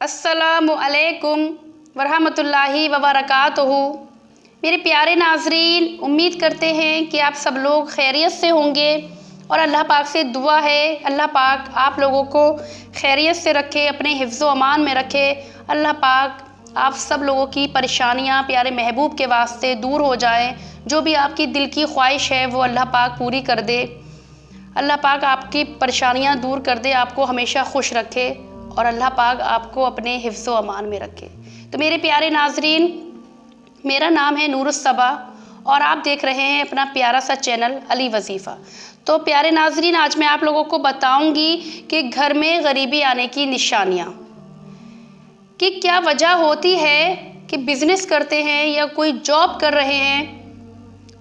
अस्सलामु अलैकुम वरहमतुल्लाहि वबरकातुहू। मेरे प्यारे नाज़रीन, उम्मीद करते हैं कि आप सब लोग खैरियत से होंगे और अल्लाह पाक से दुआ है अल्लाह पाक आप लोगों को खैरियत से रखे, अपने हिफ्ज़ व अमान में रखे। अल्लाह पाक आप सब लोगों की परेशानियां प्यारे महबूब के वास्ते दूर हो जाएं। जो भी आपकी दिल की ख्वाहिश है वो अल्लाह पाक पूरी कर दे। अल्लाह पाक आपकी परेशानियां दूर कर दे, आपको हमेशा खुश रखे और अल्लाह पाक आपको अपने हिफ्ज़ व अमान में रखे। तो मेरे प्यारे नाज़रीन, मेरा नाम है नूरुस्सबा और आप देख रहे हैं अपना प्यारा सा चैनल अली वज़ीफ़ा। तो प्यारे नाज़रीन, आज मैं आप लोगों को बताऊंगी कि घर में गरीबी आने की निशानियाँ, कि क्या वजह होती है कि बिज़नेस करते हैं या कोई जॉब कर रहे हैं,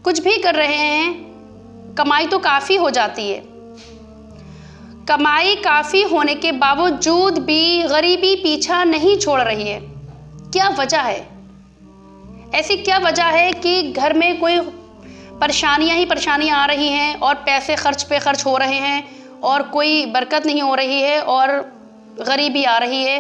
कुछ भी कर रहे हैं, कमाई तो काफ़ी हो जाती है, कमाई काफ़ी होने के बावजूद भी गरीबी पीछा नहीं छोड़ रही है। क्या वजह है? ऐसी क्या वजह है कि घर में कोई परेशानियां ही परेशानियां आ रही हैं और पैसे खर्च पे खर्च हो रहे हैं और कोई बरकत नहीं हो रही है और गरीबी आ रही है,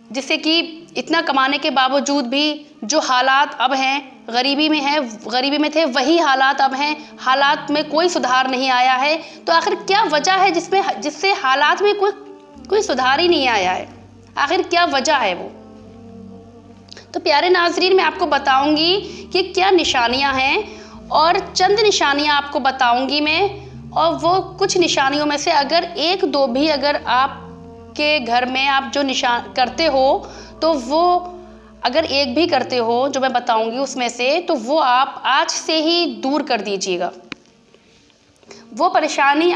जिससे कि इतना कमाने के बावजूद भी जो हालात अब हैं, गरीबी में थे वही हालात अब हैं, हालात में कोई सुधार नहीं आया है। तो आखिर क्या वजह है जिससे हालात में कोई सुधार ही नहीं आया है? आखिर क्या वजह है वो? तो प्यारे नाज़रीन, मैं आपको बताऊंगी कि क्या निशानियां हैं और चंद निशानियां आपको बताऊंगी मैं, और वो कुछ निशानियों में से अगर एक दो भी अगर आपके घर में आप जो निशान करते हो, तो वो अगर एक भी करते हो जो मैं बताऊंगी उसमें से, तो वो आप आज से ही दूर कर दीजिएगा। वो परेशानी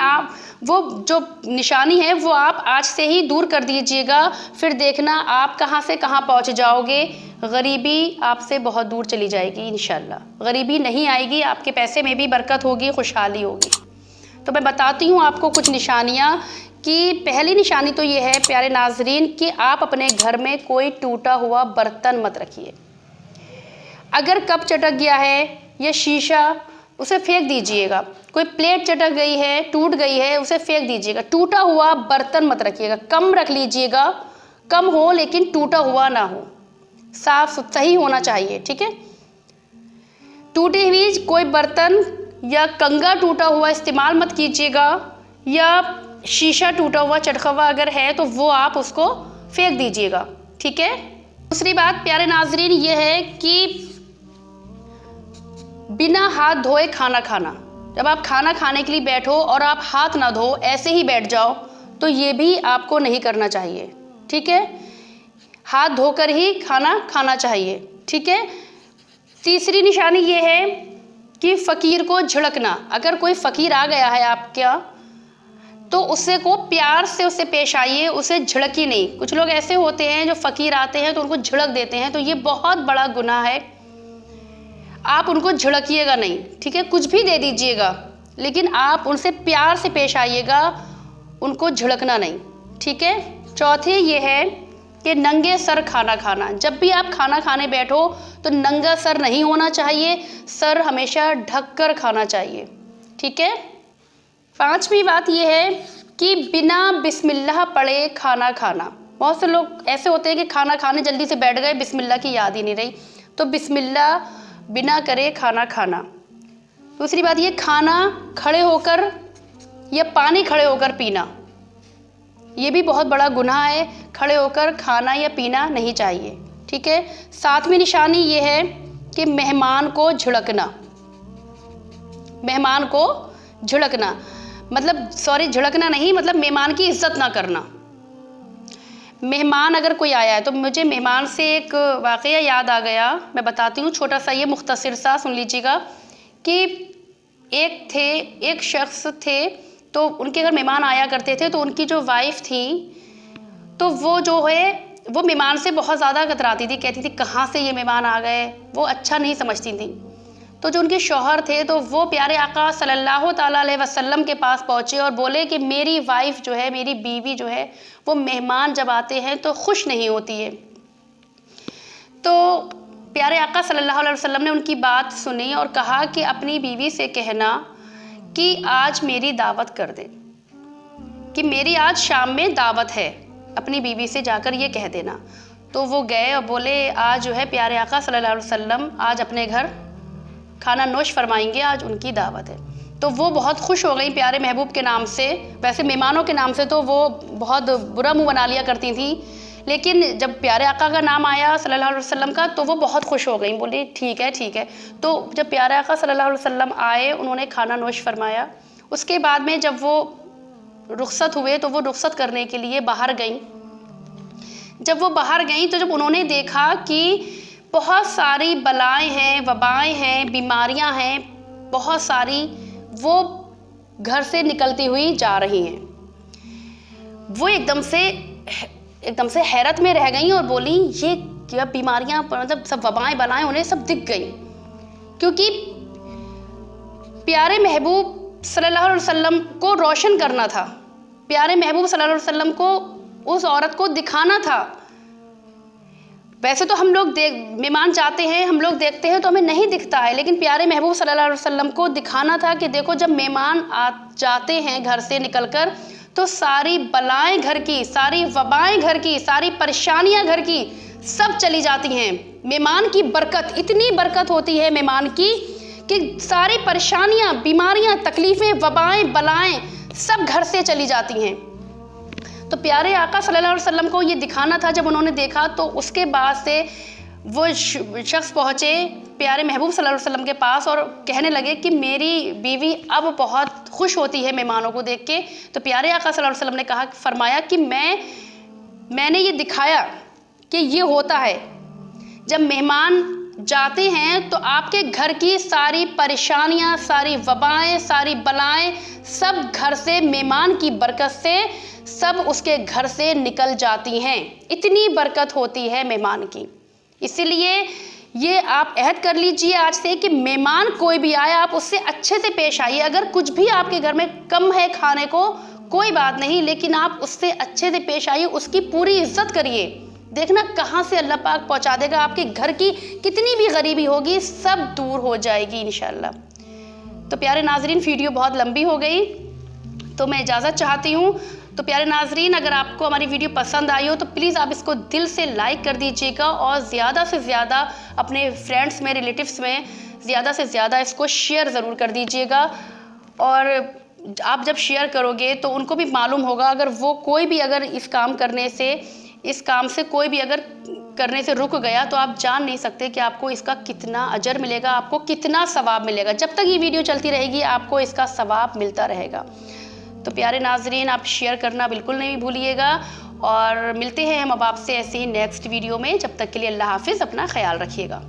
वो जो निशानी है वो आप आज से ही दूर कर दीजिएगा। फिर देखना आप कहाँ से कहाँ पहुँच जाओगे। गरीबी आपसे बहुत दूर चली जाएगी इंशाल्लाह। गरीबी नहीं आएगी, आपके पैसे में भी बरकत होगी, खुशहाली होगी। तो मैं बताती हूँ आपको कुछ निशानियाँ। कि पहली निशानी तो ये है प्यारे नाजरीन कि आप अपने घर में कोई टूटा हुआ बर्तन मत रखिए। अगर कप चटक गया है या शीशा, उसे फेंक दीजिएगा। कोई प्लेट चटक गई है, टूट गई है, उसे फेंक दीजिएगा। टूटा हुआ बर्तन मत रखिएगा, कम रख लीजिएगा, कम हो लेकिन टूटा हुआ ना हो, साफ सही होना चाहिए, ठीक है। टूटी हुई कोई बर्तन या कंगा टूटा हुआ इस्तेमाल मत कीजिएगा, या शीशा टूटा हुआ चटका हुआ अगर है तो वो आप उसको फेंक दीजिएगा, ठीक है। दूसरी बात प्यारे नाजरीन ये है कि बिना हाथ धोए खाना खाना। जब आप खाना खाने के लिए बैठो और आप हाथ ना धो ऐसे ही बैठ जाओ, तो ये भी आपको नहीं करना चाहिए, ठीक है। हाथ धोकर ही खाना खाना चाहिए, ठीक है। तीसरी निशानी ये है कि फ़कीर को झिड़कना। अगर कोई फ़कीर आ गया है आपके यहाँ, तो उससे को प्यार से उससे पेश आइए, उसे झिड़की नहीं। कुछ लोग ऐसे होते हैं जो फ़कीर आते हैं तो उनको झिड़क देते हैं, तो ये बहुत बड़ा गुनाह है। आप उनको झिड़किएगा नहीं, ठीक है। कुछ भी दे दीजिएगा लेकिन आप उनसे प्यार से पेश आइएगा, उनको झिड़कना नहीं, ठीक है। चौथे ये है कि नंगे सर खाना खाना। जब भी आप खाना खाने बैठो तो नंगा सर नहीं होना चाहिए, सर हमेशा ढक कर खाना चाहिए, ठीक है। पांचवी बात यह है कि बिना बिस्मिल्लाह पढ़े खाना खाना। बहुत से लोग ऐसे होते हैं कि खाना खाने जल्दी से बैठ गए, बिस्मिल्लाह की याद ही नहीं रही, तो बिस्मिल्लाह बिना करे खाना खाना। दूसरी बात ये, खाना खड़े होकर या पानी खड़े होकर पीना, ये भी बहुत बड़ा गुनाह है। खड़े होकर खाना या पीना नहीं चाहिए, ठीक है। सातवीं निशानी ये है कि मेहमान को झिड़कना। मेहमान को झिड़कना मतलब झिड़कना नहीं, मतलब मेहमान की इज्जत ना करना। मेहमान अगर कोई आया है, तो मुझे मेहमान से एक वाक़या याद आ गया, मैं बताती हूँ, छोटा सा, ये मुख्तसर सा सुन लीजिएगा। कि एक शख्स थे, तो उनके घर मेहमान आया करते थे, तो उनकी जो वाइफ थी, तो वो जो है वो मेहमान से बहुत ज़्यादा कतराती थी, कहती थी कहाँ से ये मेहमान आ गए, वो अच्छा नहीं समझती थी। तो जो उनके शौहर थे, तो वो प्यारे आका सल्लल्लाहु ताला अलैहि वसल्लम के पास पहुँचे और बोले कि मेरी वाइफ जो है, मेरी बीवी जो है, वो मेहमान जब आते हैं तो खुश नहीं होती है। तो प्यारे आका सल्लल्लाहु अलैहि वसल्लम ने उनकी बात सुनी और कहा कि अपनी बीवी से कहना कि आज मेरी दावत कर दे, कि मेरी आज शाम में दावत है, अपनी बीवी से जाकर ये कह देना। तो वो गए और बोले आज जो है प्यारे आका सल्लल्लाहु अलैहि वसल्लम आज अपने घर खाना नोश फरमाएंगे, आज उनकी दावत है। तो वो बहुत खुश हो गई प्यारे महबूब के नाम से। वैसे मेहमानों के नाम से तो वो बहुत बुरा मुंह बना लिया करती थी, लेकिन जब प्यारे आका का नाम आया सल्लल्लाहु अलैहि वसल्लम का तो वो बहुत खुश हो गई, बोली ठीक है ठीक है। तो जब प्यारे आका सल्लल्लाहु अलैहि वसल्लम आए, उन्होंने खाना नोश फरमाया। उसके बाद में जब वो रुखसत हुए तो वो रुखसत करने के लिए बाहर गईं। जब वो बाहर गईं तो जब उन्होंने देखा कि बहुत सारी बलाएं हैं, वबाएं हैं, बीमारियां हैं, बहुत सारी वो घर से निकलती हुई जा रही हैं, वो एकदम से हैरत में रह गईं और बोली ये क्या बीमारियां, मतलब सब वबाएं बलाएं उन्हें सब दिख गई। क्योंकि प्यारे महबूब सल्लल्लाहु अलैहि वसल्लम को रोशन करना था, प्यारे महबूब सल्लल्लाहु अलैहि वसल्लम को उस औरत को दिखाना था। वैसे तो हम लोग मेहमान जाते हैं, हम लोग देखते हैं तो हमें नहीं दिखता है, लेकिन प्यारे महबूब सल्लल्लाहु अलैहि वसल्लम को दिखाना था कि देखो जब मेहमान जाते हैं घर से निकलकर तो सारी बलाएं घर की, सारी वबाएं घर की, सारी परेशानियां घर की सब चली जाती हैं। मेहमान की बरकत, इतनी बरकत होती है मेहमान की कि सारी परेशानियां, बीमारियां, तकलीफ़ें, वबाएं, बलाएं सब घर से चली जाती हैं। तो प्यारे आका सल्लल्लाहु अलैहि वसल्लम को ये दिखाना था। जब उन्होंने देखा तो उसके बाद से वो शख्स पहुँचे प्यारे महबूब सल्लल्लाहु अलैहि वसल्लम के पास और कहने लगे कि मेरी बीवी अब बहुत खुश होती है मेहमानों को देख के। तो प्यारे आका सल्लल्लाहु अलैहि वसल्लम ने कहा, फरमाया कि मैंने ये दिखाया कि ये होता है जब मेहमान जाते हैं तो आपके घर की सारी परेशानियां, सारी वबाएं, सारी बलाएं सब घर से, मेहमान की बरकत से सब उसके घर से निकल जाती हैं। इतनी बरकत होती है मेहमान की। इसीलिए ये आप अहद कर लीजिए आज से कि मेहमान कोई भी आए आप उससे अच्छे से पेश आइए। अगर कुछ भी आपके घर में कम है खाने को कोई बात नहीं, लेकिन आप उससे अच्छे से पेश आइए, उसकी पूरी इज्जत करिए। देखना कहाँ से अल्लाह पाक पहुँचा देगा, आपके घर की कितनी भी गरीबी होगी सब दूर हो जाएगी इंशाल्लाह। तो प्यारे नाजरीन, वीडियो बहुत लंबी हो गई तो मैं इजाज़त चाहती हूँ। तो प्यारे नाजरीन, अगर आपको हमारी वीडियो पसंद आई हो तो प्लीज़ आप इसको दिल से लाइक कर दीजिएगा और ज़्यादा से ज़्यादा अपने फ्रेंड्स में, रिलेटिव्स में ज़्यादा से ज़्यादा इसको शेयर ज़रूर कर दीजिएगा। और आप जब शेयर करोगे तो उनको भी मालूम होगा, अगर वो कोई भी अगर इस काम से कोई भी अगर करने से रुक गया तो आप जान नहीं सकते कि आपको इसका कितना अजर मिलेगा, आपको कितना सवाब मिलेगा। जब तक ये वीडियो चलती रहेगी आपको इसका सवाब मिलता रहेगा। तो प्यारे नाजरीन, आप शेयर करना बिल्कुल नहीं भूलिएगा और मिलते हैं हम अब आपसे ऐसे ही नेक्स्ट वीडियो में। जब तक के लिए अल्लाह हाफिज़, अपना ख्याल रखिएगा।